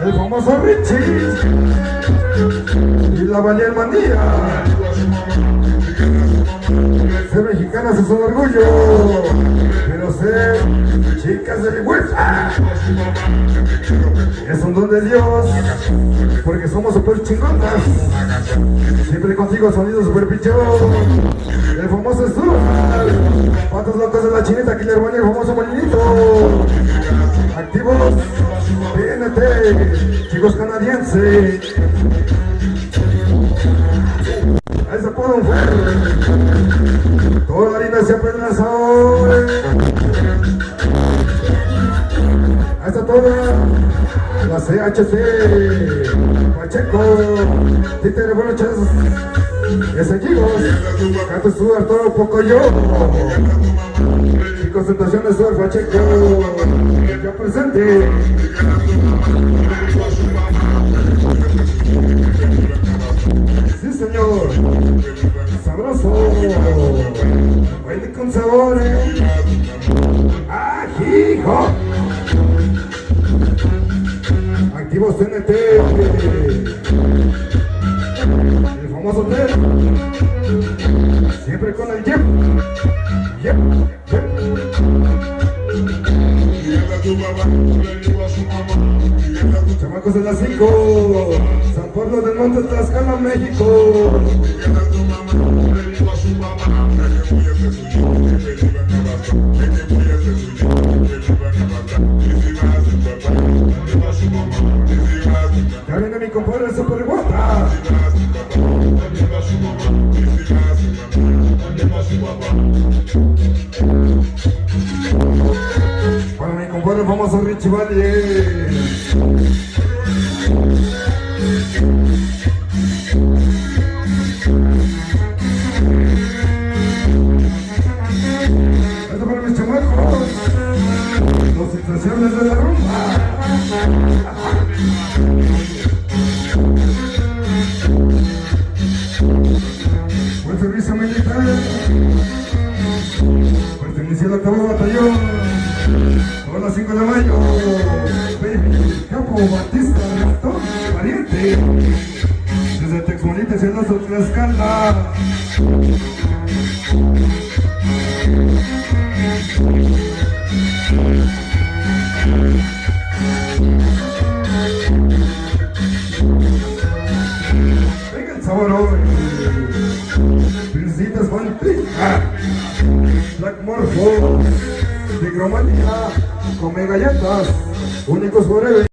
el famoso Richie y la Valier Manía. Ser mexicanas es un orgullo, pero ser chicas de mi vuelta es un don de Dios, porque somos super chingonas. Siempre contigo sonido super pichón, el famoso Stuart, patos locos de la chinita, Killer Bueno, el famoso molinito. Activos, TNT, chicos canadienses. Ahí se puede ver. Toda la harina siempre en la sol. Ahí está toda la CHC, Pacheco, Títere Brochas, ese chicos, Gato Stuart, todo poco yo. Y concentración de Stuart Pacheco, ya presente. Sí, señor. Sabroso. Baile con sabor. ¡Ah, hijo! Activos TNT. El famoso TED. Siempre con el Jeep. Jeep. Chamacos de las 5, San Pablo del Monte, Tlaxcala, México. Ya viene mi compadre super guapa. Para mi compadre el famoso Richie Valle. Esto para mis chamacos, los sensaciones de la rumba. Buen servicio militar, pertenece al 8º batallón, todas las 5 de mayo. Baby, Capo, Batista, Gastón, Pariente, desde Texmonite, Celoso, Tlaxcala. Venga el sabor hoy. Princesitas Fantica, Black Morpho, Tigromanía, come galletas, únicos forever.